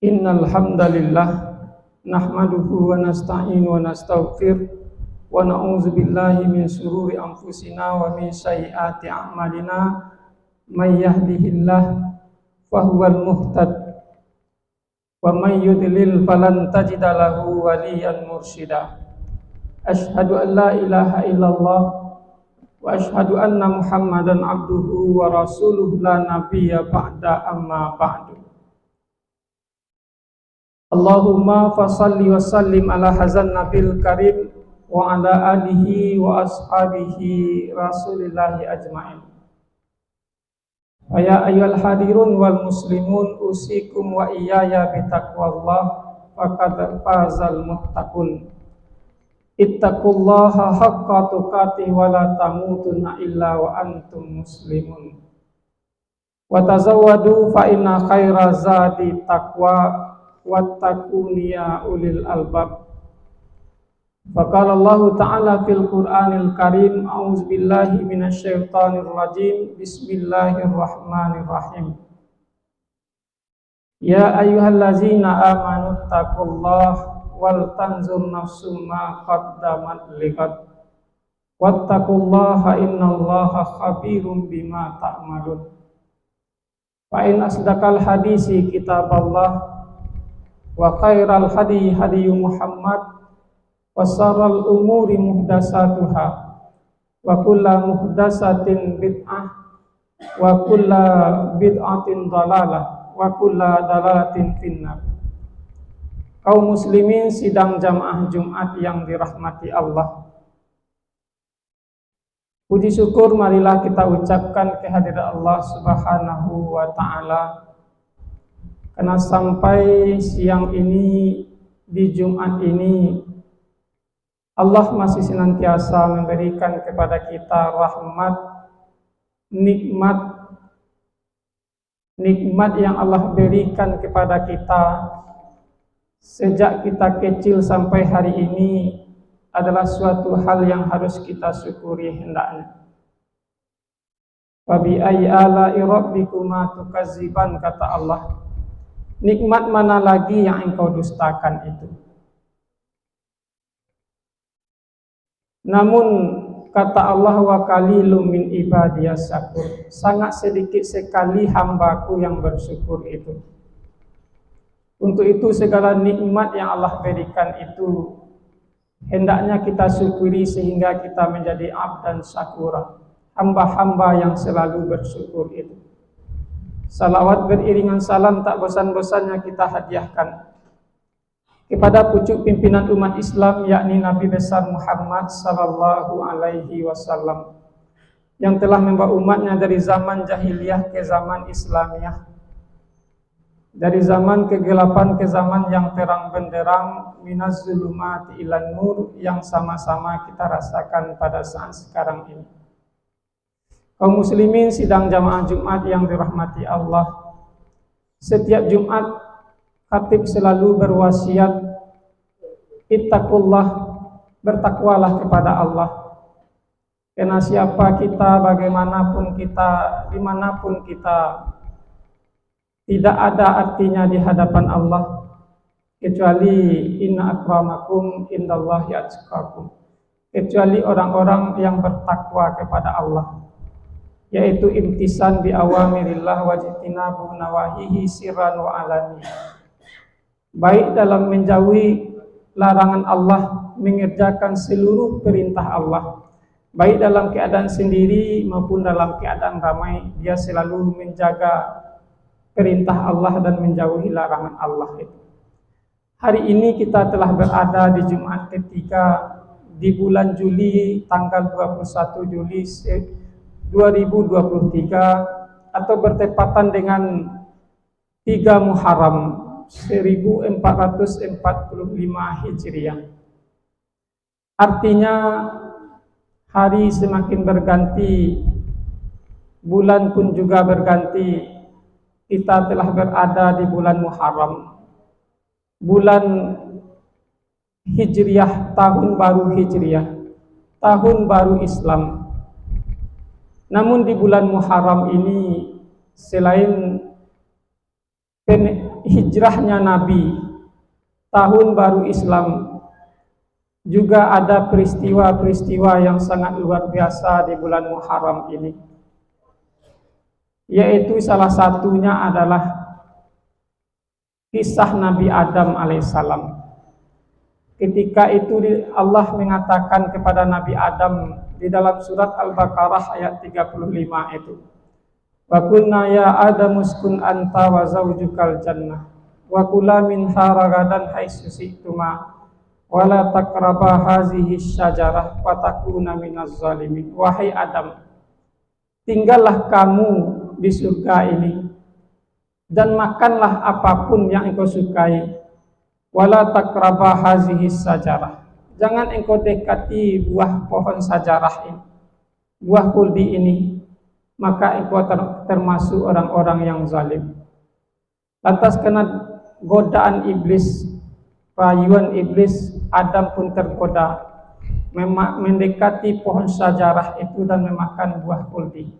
Innal hamdalillah nahmaduhu wa nasta'inu wa nastaghfir wa na'udzu billahi min shururi anfusina wa min sayyiati a'malina may yahdihillahu fahuwal muhtad wa may yudlil falan tajida lahu waliyan mursyida. Asyhadu an la ilaha illallah wa asyhadu anna Muhammadan abduhu wa rasuluhu la nabiyya ba'da amma ba'du. Allahumma fasalli wa sallim ala hazan nabil karim wa ala alihi wa ashabihi rasulillahi ajma'in. Ya ayyuhal hadirun wal muslimun usikum wa iyaya bitaqwallah faqad fazal muttaqun. Ittaqullaha haqqa tuqatih wa la tamutunna illa wa antum muslimun. Wa tazawwadu fa inna khaira zadi taqwa wattaquni ya ulil albab. Faqala Allah Ta'ala fil Qur'anil Karim, a'udzu billahi minasyaitonir rajim, bismillahirrahmanirrahim. Ya ayyuhallazina amanu taqullaha wal tanzur nafsum ma qaddamat liqad wattaqullaha innallaha khabirum bima ta'malun. Fa in asdaqal hadisi kitaballah wa khairal hadi hadi Muhammad wa syarral umuri muhdatsatuha wa kullu muhdatsatin bid'ah wa kullu bid'atin dhalalah wa kullu dhalalatin finnar. Kaum muslimin sidang jamaah Jumat yang dirahmati Allah, puji syukur marilah kita ucapkan kehadiran Allah Subhanahu wa ta'ala, karena sampai siang ini di Jumat ini Allah masih senantiasa memberikan kepada kita rahmat, nikmat yang Allah berikan kepada kita sejak kita kecil sampai hari ini adalah suatu hal yang harus kita syukuri hendaknya. Wa bi ayyi ala'i rabbikuma tukazziban, kata Allah. Nikmat mana lagi yang engkau dustakan itu? Namun kata Allah, wa qalilum min ibadiyas syakur, sangat sedikit sekali hambaku yang bersyukur itu. Untuk itu segala nikmat yang Allah berikan itu hendaknya kita syukuri sehingga kita menjadi abdan syakura, hamba-hamba yang selalu bersyukur itu. Salawat beriringan salam tak bosan-bosannya kita hadiahkan kepada pucuk pimpinan umat Islam, yakni Nabi besar Muhammad sallallahu alaihi wasallam, yang telah membawa umatnya dari zaman jahiliyah ke zaman Islamiyah, dari zaman kegelapan ke zaman yang terang benderang, minaz zulumati ilan nur, yang sama-sama kita rasakan pada saat sekarang ini. Kaum muslimin sidang jamaah Jumat yang dirahmati Allah, setiap Jumat khatib selalu berwasiat, ittaqullah, bertakwalah kepada Allah. Karena siapa kita, bagaimanapun kita, dimanapun kita, tidak ada artinya di hadapan Allah kecuali inna akramakum indallahi atqakum, kecuali orang-orang yang bertakwa kepada Allah, yaitu imtisan bi awamirillah wajtinabu nawahihi sirran wa alani, baik dalam menjauhi larangan Allah, mengerjakan seluruh perintah Allah, baik dalam keadaan sendiri maupun dalam keadaan ramai, dia selalu menjaga perintah Allah dan menjauhi larangan Allah itu. Hari ini kita telah berada di Jumat ketiga di bulan Juli, tanggal 21 Juli 2023, atau bertepatan dengan 3 Muharram 1445 Hijriah. Artinya hari semakin berganti, bulan pun juga berganti. Kita telah berada di bulan Muharram, bulan Hijriah, tahun baru Hijriah, tahun baru Islam. Namun di bulan Muharram ini, selain hijrahnya Nabi, tahun baru Islam, juga ada peristiwa-peristiwa yang sangat luar biasa di bulan Muharram ini. Yaitu salah satunya adalah kisah Nabi Adam alaihissalam. Ketika itu Allah mengatakan kepada Nabi Adam di dalam surat Al-Baqarah ayat 35 itu, wa qulna ya Adamu uskun anta wa zawjukal jannah wa kula minha ragadan haitsu syi'tuma wa la taqraba hazihi syajarah fatakuna minaz zalimin. Wahai Adam, tinggallah kamu di surga ini dan makanlah apapun yang engkau sukai. Wala taqraba hazihi sajarah, jangan engkau dekati buah pohon sajarah ini, buah kuldi ini, maka engkau termasuk orang-orang yang zalim. Lantas karena godaan iblis, rayuan iblis, Adam pun tergoda mendekati pohon sajarah itu dan memakan buah kuldi.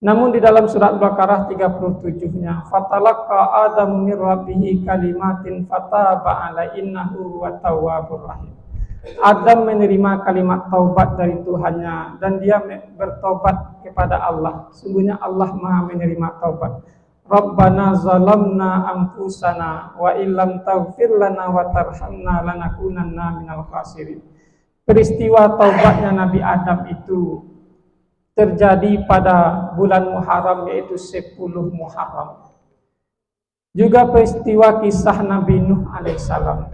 Namun di dalam surat Baqarah 37-nya, fatalaqa Adamu mir rabbihi kalimatin fataba ala innahu huwat tawwabur rahim. Adam menerima kalimat taubat dari Tuhannya dan dia bertobat kepada Allah. Sungguhnya Allah Maha menerima taubat. Rabbana zalamna anfusana wa illam taghfir lana wa tarhamna lanakunanna minal khasirin. Peristiwa taubatnya Nabi Adam itu terjadi pada bulan Muharram, yaitu 10 Muharram. Juga peristiwa kisah Nabi Nuh alaihissalam,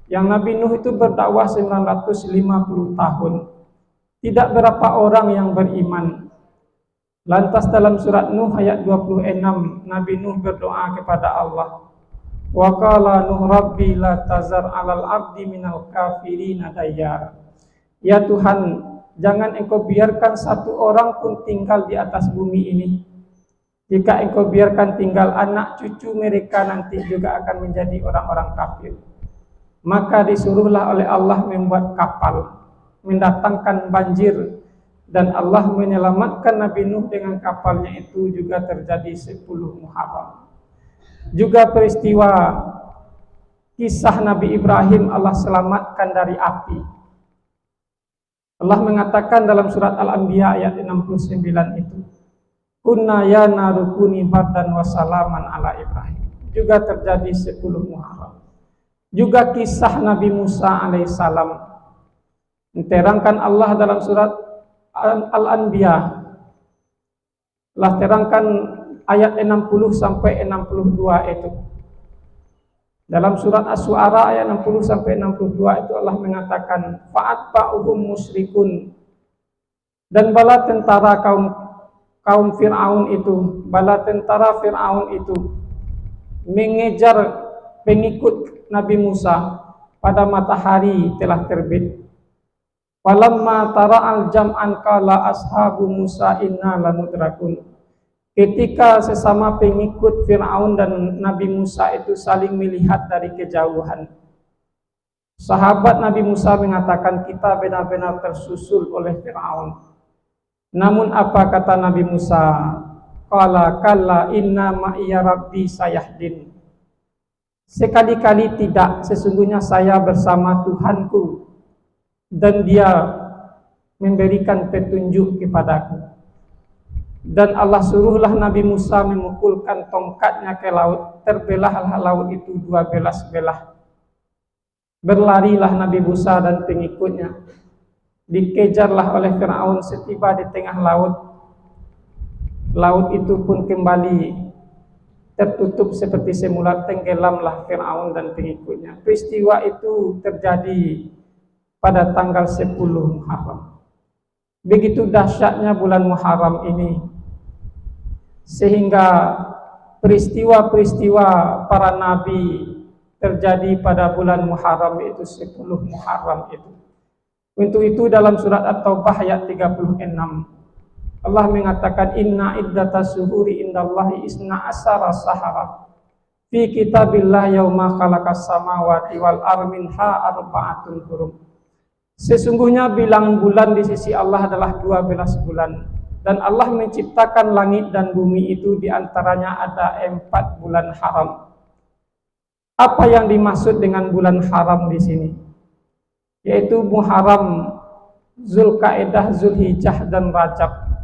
yang Nabi Nuh itu berdakwah 950 tahun, tidak berapa orang yang beriman. Lantas dalam surat Nuh ayat 26, Nabi Nuh berdoa kepada Allah, wa qala Nuh rabbi la tazar alal abdi minal kafirina dayyara. Ya Tuhan, jangan engkau biarkan satu orang pun tinggal di atas bumi ini. Jika engkau biarkan tinggal, anak cucu mereka nanti juga akan menjadi orang-orang kafir. Maka disuruhlah oleh Allah membuat kapal, mendatangkan banjir, dan Allah menyelamatkan Nabi Nuh dengan kapalnya. Itu juga terjadi 10 Muharram. Juga peristiwa kisah Nabi Ibrahim, Allah selamatkan dari api. Allah mengatakan dalam surat Al-Anbiya ayat 69 itu, kunna ya narukuni bardan wa salaman ala Ibrahim. Juga terjadi 10 Muharram. Juga kisah Nabi Musa alaihissalam diterangkan Allah dalam surat Al-Anbiya. Allah terangkan ayat 60 sampai 62 itu. Dalam surat Asy-Syu'ara ayat 60 sampai 62 itu Allah mengatakan fa'atba'uhum musyrikun, dan bala tentara kaum Fir'aun itu, bala tentara Fir'aun itu mengejar pengikut Nabi Musa pada matahari telah terbit. Falamma tara'al jam'an qala ashabu Musa inna lamudrakun. Ketika sesama pengikut Fir'aun dan Nabi Musa itu saling melihat dari kejauhan, sahabat Nabi Musa mengatakan, kita benar-benar tersusul oleh Fir'aun. Namun apa kata Nabi Musa? Qala kalla inna ma'iya rabbi sayahdin. Sekali-kali tidak, sesungguhnya saya bersama Tuhanku dan dia memberikan petunjuk kepadaku. Dan Allah suruhlah Nabi Musa memukulkan tongkatnya ke laut, terbelahlah laut itu 12 belah. Berlarilah Nabi Musa dan pengikutnya, dikejarlah oleh Fir'aun. Setiba di tengah laut, laut itu pun kembali tertutup seperti semula, tenggelamlah Fir'aun dan pengikutnya. Peristiwa itu terjadi pada tanggal 10 Muharram. Begitu dahsyatnya bulan Muharram ini, sehingga peristiwa-peristiwa para nabi terjadi pada bulan Muharram, itu 10 Muharram itu. Untuk itu dalam surat At-Taubah ayat 36 Allah mengatakan inna iddatas syuhuri indallahi isna asara sahara fi kitabillah yauma khalaqas samawati wal ardi minha arba'atun hurum. Sesungguhnya bilangan bulan di sisi Allah adalah 12 bulan, Dan Allah menciptakan langit dan bumi itu, diantaranya ada 4 bulan haram. Apa yang dimaksud dengan bulan haram di sini? Yaitu Muharram, Zulkaidah, Zulhijjah, dan Rajab.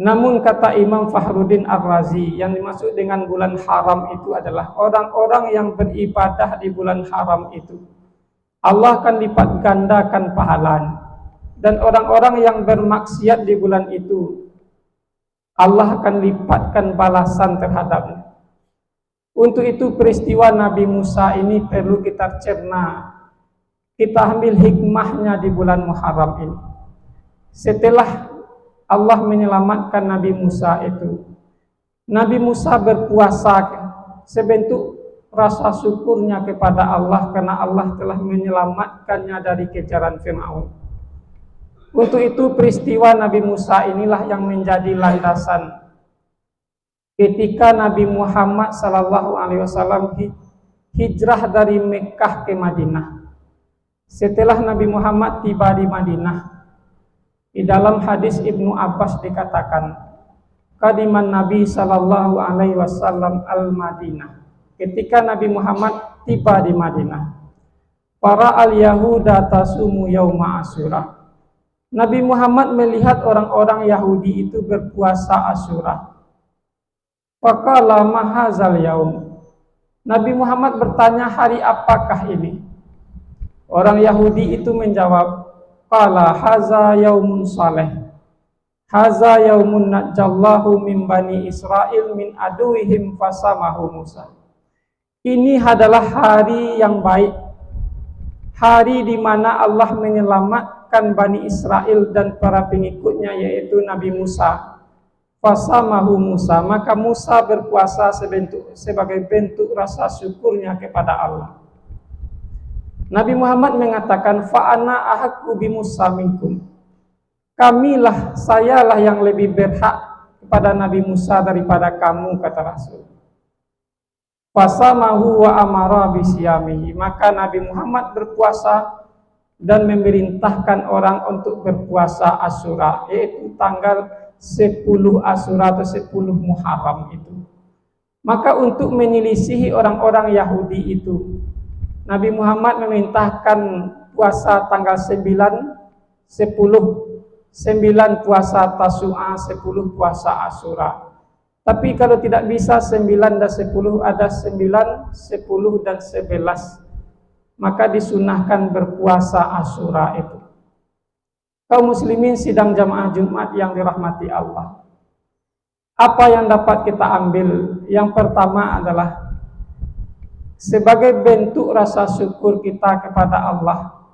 Namun kata Imam Fakhruddin Ar-Razi, yang dimaksud dengan bulan haram itu adalah orang-orang yang beribadah di bulan haram itu, Allah akan lipat gandakan pahalanya. Dan orang-orang yang bermaksiat di bulan itu, Allah akan lipatkan balasan terhadapnya. Untuk itu peristiwa Nabi Musa ini perlu kita cerna, kita ambil hikmahnya di bulan Muharram ini. Setelah Allah menyelamatkan Nabi Musa itu, Nabi Musa berpuasa sebentuk rasa syukurnya kepada Allah karena Allah telah menyelamatkannya dari kejaran Fir'aun. Untuk itu peristiwa Nabi Musa inilah yang menjadi landasan ketika Nabi Muhammad SAW hijrah dari Mekkah ke Madinah. Setelah Nabi Muhammad tiba di Madinah, di dalam hadis Ibnu Abbas dikatakan, qadiman Nabi sallallahu alaihi wasallam al-Madinah. Ketika Nabi Muhammad tiba di Madinah, para al-Yahuda tasumu yauma Asyura. Nabi Muhammad melihat orang-orang Yahudi itu berpuasa Asyura. Faqala ma hadzal yaum. Nabi Muhammad bertanya, hari apakah ini? Orang Yahudi itu menjawab, qala haza yaumun saleh, haza yaumun najjallahu min bani Israel min aduihim fasamahu Musa. Ini adalah hari yang baik, hari di mana Allah menyelamatkan Bani Israel dan para pengikutnya, yaitu Nabi Musa. Fasamahu Musa, maka Musa berpuasa sebagai bentuk rasa syukurnya kepada Allah. Nabi Muhammad mengatakan, fa'ana ahaqqu bi Musa minkum. Kamilah, sayalah yang lebih berhak kepada Nabi Musa daripada kamu, kata Rasul. Fasamahu wa amara bisiyamihi, maka Nabi Muhammad berpuasa dan memerintahkan orang untuk berpuasa Asyura, yaitu tanggal 10 Asyura atau 10 Muharram itu. Maka untuk menyelisihi orang-orang Yahudi itu, Nabi Muhammad memerintahkan puasa tanggal 9, 10, 9 puasa Tasu'a, 10 puasa Asyura. Tapi kalau tidak bisa 9 dan 10, ada 9, 10 dan 11, maka disunahkan berpuasa Asyura itu. Kaum muslimin sidang jamaah Jumat yang dirahmati Allah, apa yang dapat kita ambil? Yang pertama adalah sebagai bentuk rasa syukur kita kepada Allah,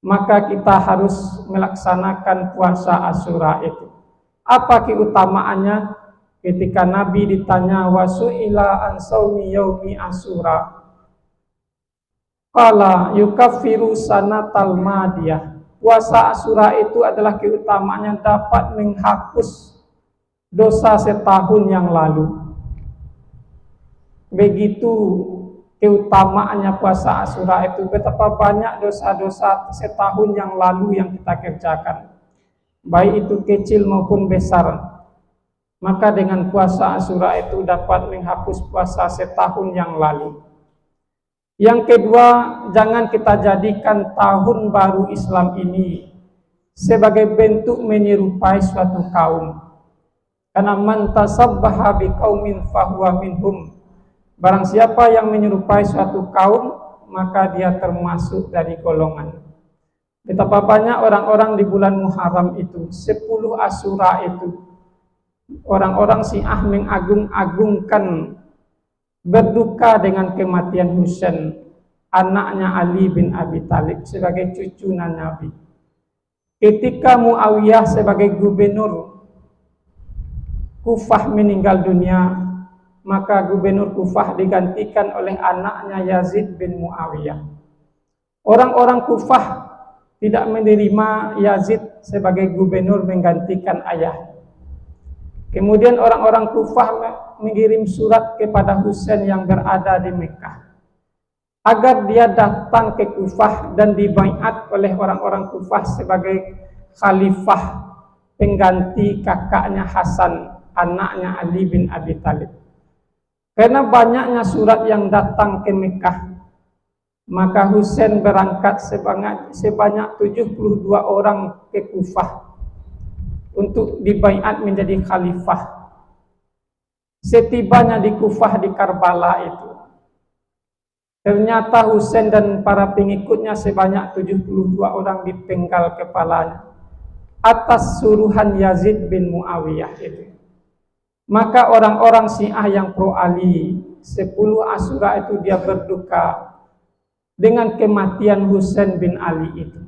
maka kita harus melaksanakan puasa Asyura itu. Apa keutamaannya? Ketika Nabi ditanya wasu'ila an saumi yaumi Asyura, qala yukaffiru sanatal madiyah. Puasa Asyura itu adalah keutamaannya dapat menghapus dosa setahun yang lalu. Begitu keutamaannya puasa Asyura itu, betapa banyak dosa-dosa setahun yang lalu yang kita kerjakan, baik itu kecil maupun besar. Maka dengan puasa Asyura itu dapat menghapus puasa setahun yang lalu. Yang kedua, jangan kita jadikan tahun baru Islam ini sebagai bentuk menyerupai suatu kaum. Karena man tasabbaha biqaumin fahuwa minhum. Barang siapa yang menyerupai suatu kaum, maka dia termasuk dari golongan. Betapa banyak orang-orang di bulan Muharram itu, 10 Asyura itu, orang-orang Syiah mengagung-agungkan, berduka dengan kematian Husain, anaknya Ali bin Abi Thalib, sebagai cucu Nabi. Ketika Muawiyah sebagai gubernur Kufah meninggal dunia, maka gubernur Kufah digantikan oleh anaknya Yazid bin Muawiyah. Orang-orang Kufah tidak menerima Yazid sebagai gubernur menggantikan ayah. Kemudian orang-orang Kufah mengirim surat kepada Husain yang berada di Mekah, agar dia datang ke Kufah dan dibaiat oleh orang-orang Kufah sebagai khalifah, pengganti kakaknya Hasan, anaknya Ali bin Abi Thalib. Karena banyaknya surat yang datang ke Mekah, maka Husain berangkat sebanyak 72 orang ke Kufah untuk dibaiat menjadi khalifah. Setibanya di Kufah di Karbala itu, ternyata Husain dan para pengikutnya sebanyak 72 orang dipenggal kepalanya atas suruhan Yazid bin Muawiyah itu. Maka orang-orang Syiah yang pro Ali, 10 Asyura itu dia berduka dengan kematian Husain bin Ali itu.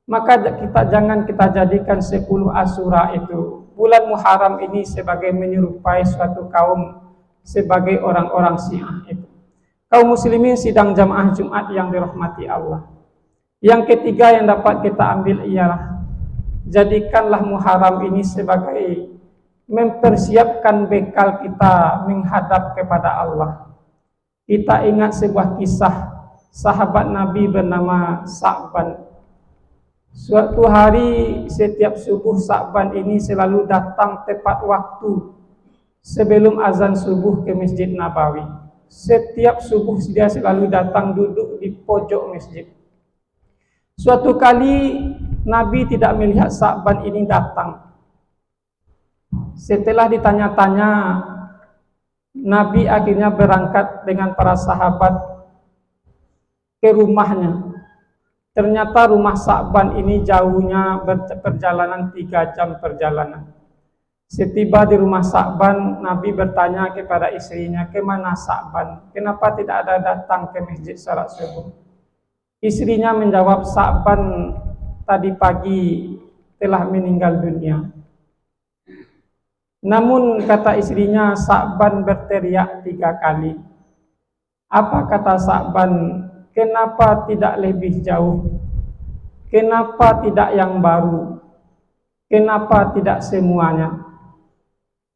Maka jangan kita jadikan 10 Asyura itu, bulan Muharram ini sebagai menyerupai suatu kaum sebagai orang-orang Syiah itu. Kaum muslimin sidang jamaah Jumat yang dirahmati Allah. Yang ketiga yang dapat kita ambil ialah jadikanlah Muharram ini sebagai mempersiapkan bekal kita menghadap kepada Allah. Kita ingat sebuah kisah sahabat Nabi bernama Sa'ban. Suatu hari setiap subuh Sa'ban ini selalu datang tepat waktu sebelum azan subuh ke Masjid Nabawi. Setiap subuh dia selalu datang duduk di pojok masjid. Suatu kali Nabi tidak melihat Sa'ban ini datang. Setelah ditanya-tanya, Nabi akhirnya berangkat dengan para sahabat ke rumahnya. Ternyata rumah Sa'ban ini jauhnya perjalanan 3 jam perjalanan. Setiba di rumah Sa'ban, Nabi bertanya kepada istrinya, "Kemana Sa'ban? Kenapa tidak ada datang ke masjid salat subuh?" Istrinya menjawab, "Sa'ban tadi pagi telah meninggal dunia." Namun kata istrinya, Sa'ban berteriak 3 kali. Apa kata Sa'ban? Kenapa tidak lebih jauh? Kenapa tidak yang baru? Kenapa tidak semuanya?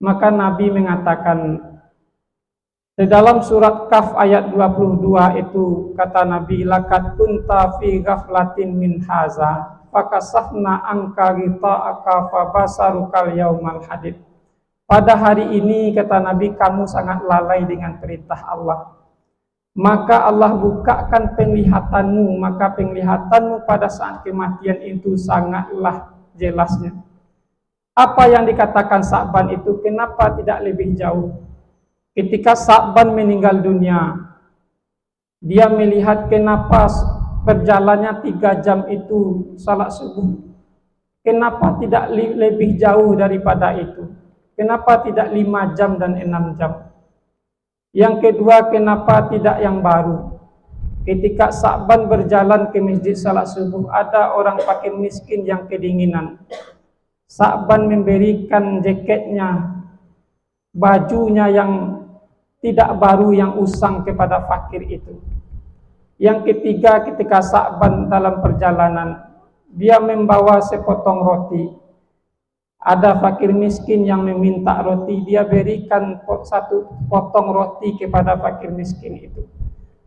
Maka Nabi mengatakan, di dalam surat Kaf ayat 22 itu kata Nabi, "Laqad kunta fi ghaflatin min haza, fakasafna anka ghita'aka fabasarukal yaumal hadid." Pada hari ini kata Nabi, kamu sangat lalai dengan perintah Allah. Maka Allah bukakan penglihatanmu, maka penglihatanmu pada saat kematian itu sangatlah jelasnya. Apa yang dikatakan Sa'ban itu, kenapa tidak lebih jauh? Ketika Sa'ban meninggal dunia, dia melihat kenapa perjalanannya 3 jam itu salat subuh. Kenapa tidak lebih jauh daripada itu? Kenapa tidak 5 jam dan 6 jam? Yang kedua, kenapa tidak yang baru? Ketika Sa'ban berjalan ke masjid salat subuh, ada orang fakir miskin yang kedinginan. Sa'ban memberikan jaketnya, bajunya yang tidak baru yang usang kepada fakir itu. Yang ketiga, ketika Sa'ban dalam perjalanan, dia membawa sepotong roti. Ada fakir miskin yang meminta roti, dia berikan 1 potong roti kepada fakir miskin itu.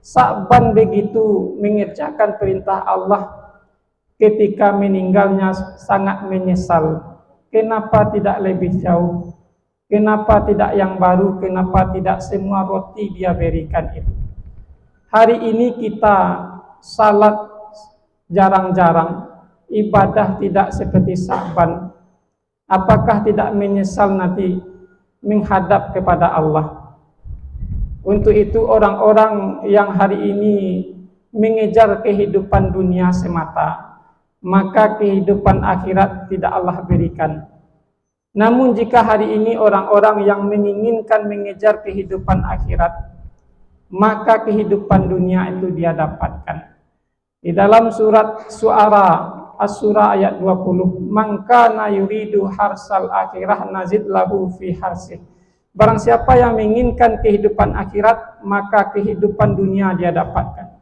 Sa'ban begitu mengerjakan perintah Allah, ketika meninggalnya sangat menyesal. Kenapa tidak lebih jauh? Kenapa tidak yang baru? Kenapa tidak semua roti dia berikan itu? Hari ini kita salat jarang-jarang, ibadah tidak seperti Sa'ban. Apakah tidak menyesal nanti menghadap kepada Allah? Untuk itu orang-orang yang hari ini mengejar kehidupan dunia semata, maka kehidupan akhirat tidak Allah berikan. Namun jika hari ini orang-orang yang menginginkan mengejar kehidupan akhirat, maka kehidupan dunia itu dia dapatkan. Di dalam surat Syu'ara As-Surah ayat 20, "Man kana yuridu harsal akhirah nazid lahu fi harsih." Barang siapa yang menginginkan kehidupan akhirat, maka kehidupan dunia dia dapatkan.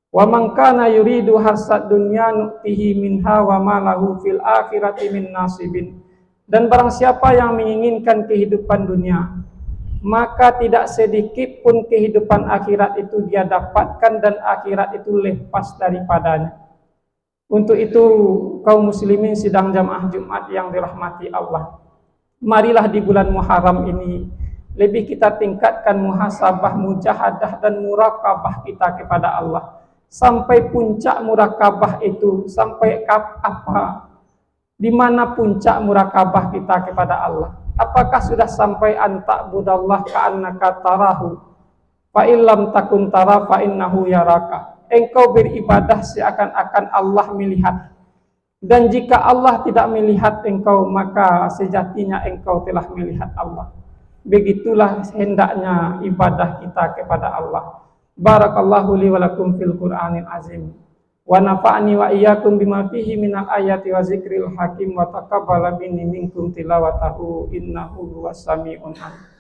"Wa man kana yuridu harsad dunya nu'tihi minha wa ma lahu fil akhirati min nasibin." Dan barang siapa yang menginginkan kehidupan dunia, maka tidak sedikit pun kehidupan akhirat itu dia dapatkan dan akhirat itu lepas daripadanya. Untuk itu kaum muslimin sidang jamaah Jumat yang dirahmati Allah, marilah di bulan Muharram ini lebih kita tingkatkan muhasabah, mujahadah dan murakabah kita kepada Allah. Sampai puncak murakabah itu, sampai apa? Di mana puncak murakabah kita kepada Allah? Apakah sudah sampai anta budallah ka'annaka tarahu fa illam takun tara fa innahu yaraka? Engkau beribadah seakan-akan Allah melihat, dan jika Allah tidak melihat engkau, maka sejatinya engkau telah melihat Allah. Begitulah hendaknya ibadah kita kepada Allah. Barakallahu li wa lakum fil Qur'anil azim, wa nafa'ani wa iyyakum bima fihi minal ayati wa zikril hakim, wa taqabbala minni minkum tilawatahu innahu huwas sami'un alim.